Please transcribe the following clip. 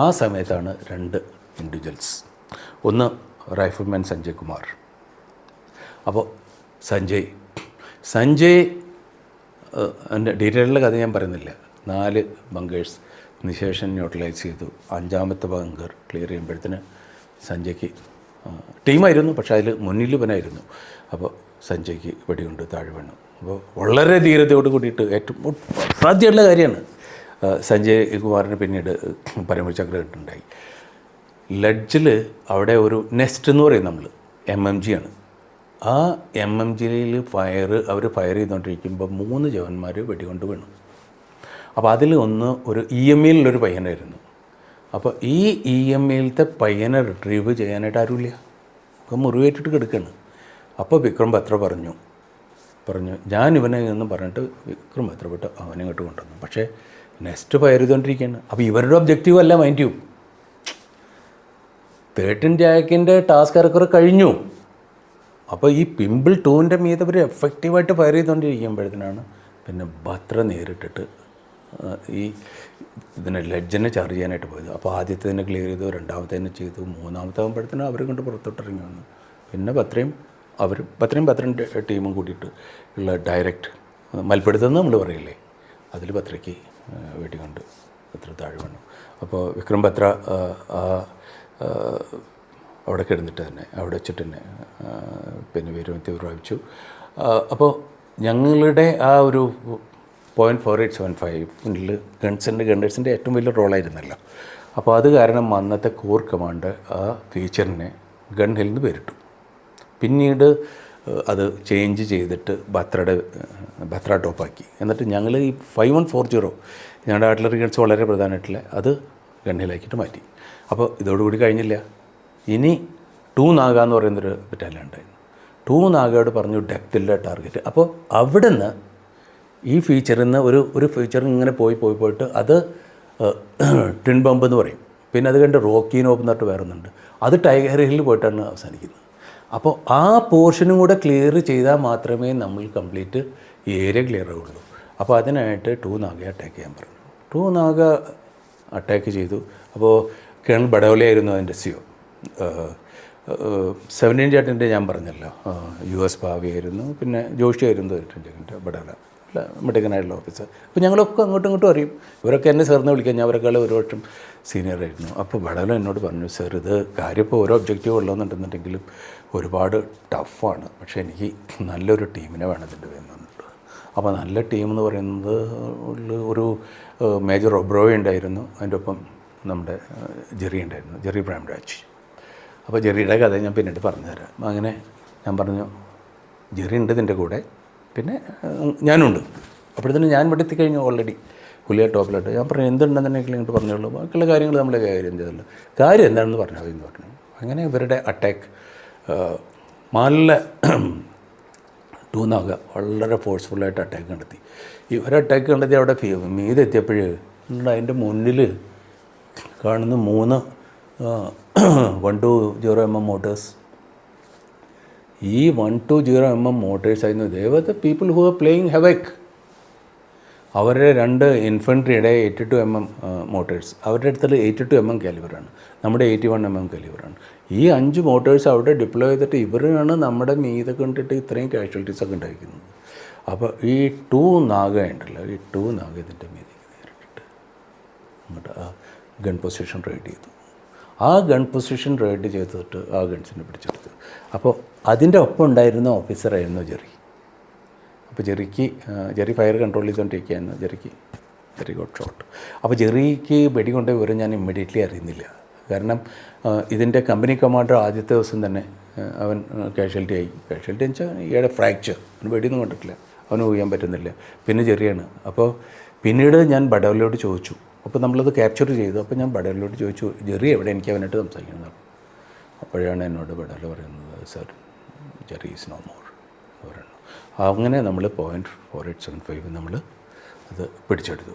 ആ സമയത്താണ് 2 ഇൻഡിവിജ്വൽസ്. ഒന്ന് റൈഫിൾമാൻ സഞ്ജയ് കുമാർ. അപ്പോൾ സഞ്ജയ് എൻ്റെ ഡീറ്റെയിലുള്ള കഥ ഞാൻ പറയുന്നില്ല. 4 ബങ്കേഴ്സ് നിശേഷൻ ന്യൂട്രലൈസ് ചെയ്തു. 5ാമത്തെ ബങ്കർ ക്ലിയർ ചെയ്യുമ്പോഴത്തേന് സഞ്ജയ്ക്ക് ടീമായിരുന്നു, പക്ഷേ അതിൽ മുന്നിൽ ഇവനായിരുന്നു. അപ്പോൾ സഞ്ജയ്ക്ക് വെടികൊണ്ട് താഴെ വീണു. അപ്പോൾ വളരെ ധീരതയോട് കൂടിയിട്ട് ഏറ്റവും സാധ്യമുള്ള കാര്യമാണ്. സഞ്ജയ് കുമാറിന് പിന്നീട് പരമചക്ര ഉണ്ടായി. ലഡ്ജിൽ അവിടെ ഒരു നെസ്റ്റ് എന്ന് പറയും നമ്മൾ, MMG ആണ്. ആ MMGയിൽ അവർ ഫയർ ചെയ്തുകൊണ്ടിരിക്കുമ്പോൾ 3 ജവാന്മാർ വെടികൊണ്ട് വീണു. അപ്പോൾ അതിൽ ഒന്ന് ഒരു EMEയിലൊരു പയ്യനായിരുന്നു. അപ്പോൾ ഈ EMEയിലത്തെ പയ്യനെ റിട്രീവ് ചെയ്യാനായിട്ട് ആരുമില്ല, അപ്പോൾ മുറിവേറ്റിട്ട് കിടക്കുകയാണ്. അപ്പോൾ വിക്രം ബത്ര പറഞ്ഞു ഞാൻ ഇവനെ എന്ന് പറഞ്ഞിട്ട് വിക്രം ബത്ര വിട്ട് അവനെ ഇങ്ങോട്ട് കൊണ്ടുവന്നു. പക്ഷേ നെക്സ്റ്റ് ഫയർ ചെയ്തുകൊണ്ടിരിക്കുകയാണ്. അപ്പോൾ ഇവരുടെ ഒബ്ജക്റ്റീവ് അല്ല, മൈൻഡ് യു, 13 ജാക്കിൻ്റെ ടാസ്ക് ഇറക്കർ കഴിഞ്ഞു. അപ്പോൾ ഈ പിമ്പിൾ 2ൻ്റെ മീതെ അവർ എഫക്റ്റീവായിട്ട് ഫയർ ചെയ്തുകൊണ്ടിരിക്കുമ്പോഴത്തേനാണ് പിന്നെ ബത്ര നേരിട്ടിട്ട് ഈ ഇതിനെ ലഡ്ജിനെ ചാർജ് ചെയ്യാനായിട്ട് പോയത്. അപ്പോൾ ആദ്യത്തേതിനെ ക്ലിയർ ചെയ്തു, 2ാമത്തേതിനെ ചെയ്തു, 3ാമത്തെ ആകുമ്പോഴത്തേനും അവർ കൊണ്ട് പുറത്തോട്ടിറങ്ങി വന്നു. പിന്നെ ബത്രയും ടീമും കൂടിയിട്ട് ഉള്ള ഡയറക്റ്റ് മൽപ്പിടുത്തമെന്ന് നമ്മൾ പറയില്ലേ, അതിൽ ബത്രയ്ക്ക് വെടികൊണ്ട് ബത്ര താഴെ വീണു. അപ്പോൾ വിക്രം ബത്ര അവിടെ കിടന്നിട്ട് തന്നെ അവിടെ വെച്ചിട്ട് തന്നെ പിന്നെ വീരമൃത്യു പ്രാപിച്ചു. അപ്പോൾ ഞങ്ങളുടെ ആ ഒരു 0.4875 ഗണ്ണേഴ്സിൻ്റെ ഏറ്റവും വലിയ റോളായിരുന്നല്ലോ. അപ്പോൾ അത് കാരണം അന്നത്തെ കോർ കമാൻഡ് ആ ഫീച്ചറിനെ ഗൺ ഹിൽ നിന്ന് പേരിട്ടു. പിന്നീട് അത് ചേഞ്ച് ചെയ്തിട്ട് ബത്ര ടോപ്പാക്കി. എന്നിട്ട് ഞങ്ങൾ ഈ 5140 ഞങ്ങളുടെ ആർട്ടിലറി ഗൺസ് വളരെ പ്രധാനമായിട്ടുള്ള അത് ഗൺ ഹില്ലാക്കിയിട്ട് മാറ്റി. അപ്പോൾ ഇതോടുകൂടി കഴിഞ്ഞില്ല. ഇനി 2 നാഗ എന്ന് പറയുന്നൊരു ബറ്റാലിയൻ ഉണ്ടായിരുന്നു. 2 നാഗയോട് പറഞ്ഞു ഡെപ്തില്ല ടാർഗറ്റ്. അപ്പോൾ അവിടെ നിന്ന് ഈ ഫീച്ചറിൽ നിന്ന് ഒരു ഫീച്ചർ ഇങ്ങനെ പോയിട്ട് അത് ട്വിൻ ബംബ് എന്ന് പറയും. പിന്നെ അത് കണ്ട് റോക്കി നോബ് എന്നിട്ട് വേറൊന്നുണ്ട്, അത് ടൈഗർ ഹില്ലിൽ പോയിട്ടാണ് അവസാനിക്കുന്നത്. അപ്പോൾ ആ പോർഷനും കൂടെ ക്ലിയർ ചെയ്താൽ മാത്രമേ നമ്മൾ കംപ്ലീറ്റ് ഏരിയ ക്ലിയർ ആവുള്ളൂ. അപ്പോൾ അതിനായിട്ട് 2 നാഗയെ അറ്റാക്ക് ചെയ്യാൻ പറഞ്ഞു. 2 നാഗ അറ്റാക്ക് ചെയ്തു. അപ്പോൾ കേണൽ ബഡോലയായിരുന്നു അതിൻ്റെ CEO. 17 ജാറ്റിൻ്റെ ഞാൻ പറഞ്ഞല്ലോ, US ഭാവിയായിരുന്നു. പിന്നെ ജോഷിയായിരുന്നു 18 ജാറ്റിൻ്റെ ബഡോല, അല്ല മിടുക്കനായിട്ടുള്ള ഓഫീസർ. അപ്പോൾ ഞങ്ങളൊക്കെ അങ്ങോട്ടും ഇങ്ങോട്ടും അറിയും. ഇവരൊക്കെ എന്നെ സാറിന് വിളിക്കാൻ, ഞാൻ അവരെക്കാൾ ഒരു വർഷം സീനിയറായിരുന്നു. അപ്പോൾ ബഡോല എന്നോട് പറഞ്ഞു, സാർ ഇത് കാര്യം ഇപ്പോൾ ഓരോ ഒബ്ജക്റ്റീവ് ഉള്ളതെന്നുണ്ടെന്നുണ്ടെങ്കിലും ഒരുപാട് ടഫാണ്, പക്ഷേ എനിക്ക് നല്ലൊരു ടീമിനെ വേണം ഇതിൻ്റെ വേണമെന്നുണ്ട്. അപ്പോൾ നല്ല ടീം എന്ന് പറയുന്നത് ഒരു മേജർ ഒബ്രോയ് ഉണ്ടായിരുന്നു, അതിൻ്റെ ഒപ്പം നമ്മുടെ ജെറി ഉണ്ടായിരുന്നു, ജെറി പ്രേംരാജ്. അപ്പോൾ ജെറിയുടെ കഥ ഞാൻ പിന്നീട് പറഞ്ഞുതരാം. അങ്ങനെ ഞാൻ പറഞ്ഞു, ജെറി ഉണ്ട് ഇതിൻ്റെ കൂടെ, പിന്നെ ഞാനുണ്ട്. അപ്പോഴത്തേനും ഞാൻ ഇവിടെ എത്തിക്കഴിഞ്ഞു ഓൾറെഡി, പുള്ളിയെ ടോപ്പിലോട്ട്. ഞാൻ പറഞ്ഞു എന്തുണ്ടെന്നുണ്ടെങ്കിൽ ഇങ്ങോട്ട് പറഞ്ഞോളൂ, ബാക്കിയുള്ള കാര്യങ്ങൾ നമ്മൾ കാര്യം ചെയ്തല്ലോ, കാര്യം എന്താണെന്ന് പറഞ്ഞാൽ മതി എന്ന് പറഞ്ഞു. അങ്ങനെ ഇവരുടെ അറ്റാക്ക് നല്ല 2 നാഗ വളരെ ഫോഴ്സ്ഫുള്ളായിട്ട് അറ്റാക്ക് നടത്തി. അറ്റാക്ക് നടത്തി അവിടെ മീതെത്തിയപ്പോൾ അതിൻ്റെ മുന്നിൽ കാണുന്ന 3 120mm മോട്ടേഴ്സ്. ഈ 120mm മോട്ടേഴ്സ് ആയിരുന്നു ദേവത്തെ പീപ്പിൾ ഹു ആർ പ്ലേയിങ് ഹെവക്. അവരുടെ 2 ഇൻഫൻട്രിയുടെ 82mm മോട്ടേഴ്സ്, അവരുടെ അടുത്തുള്ള 82mm കാലിബറാണ്, നമ്മുടെ 81mm കാലിബറാണ്. ഈ 5 മോട്ടേഴ്സ് അവിടെ ഡിപ്ലോയ് ചെയ്തിട്ട് ഇവരാണ് നമ്മുടെ മീതെ കണ്ടിട്ട് ഇത്രയും കാഷ്വാലിറ്റീസൊക്കെ ഉണ്ടായിരിക്കുന്നത്. അപ്പോൾ ഈ 2 നാഗ ഉണ്ടല്ലോ, ഈ 2 നാഗ ഇതിൻ്റെ മീതേക്ക് നേരിട്ടിട്ട് അങ്ങോട്ട് ആ ഗൺ പൊസിഷൻ റൈഡ് ചെയ്തു. ആ ഗൺ പൊസിഷൻ റൈഡ് ചെയ്തിട്ട് ആ ഗൺസിനെ പിടിച്ചെടുത്തു. അപ്പോൾ അതിൻ്റെ ഒപ്പം ഉണ്ടായിരുന്ന ഓഫീസറായിരുന്നു ജെറി. അപ്പോൾ ജെറി ഫയർ കൺട്രോൾ ചെയ്തുകൊണ്ടിരിക്കുകയായിരുന്നു. Jerry got shot. അപ്പോൾ ജെറിക്ക് വെടികൊണ്ട വിവരം ഞാൻ ഇമ്മീഡിയറ്റ്ലി അറിയുന്നില്ല. കാരണം ഇതിൻ്റെ കമ്പനി കമാൻഡർ ആദ്യത്തെ ദിവസം തന്നെ അവൻ കാഷ്വാലിറ്റി എന്ന് വെച്ചാൽ ഇയാളുടെ ഫ്രാക്ചർ, അവന് വെടിയൊന്നും കണ്ടിട്ടില്ല, അവന് ഊഹിക്കാൻ പറ്റുന്നില്ല. പിന്നെ ജെറിയാണ്. അപ്പോൾ പിന്നീട് ഞാൻ ബഡോലയോട് ചോദിച്ചു. അപ്പോൾ നമ്മളത് ക്യാപ്ചർ ചെയ്തു. അപ്പോൾ ഞാൻ ബഡോലയോട് ചോദിച്ചു, ജെറി എവിടെ, എനിക്ക് അവനായിട്ട് സംസാരിക്കുന്നത്. അപ്പോഴാണ് എന്നോട് ബഡോല പറയുന്നത്, sir Jerry is no more എന്ന് പറയുന്നു. അങ്ങനെ നമ്മൾ 0.4875 നമ്മൾ അത് പിടിച്ചെടുത്തു.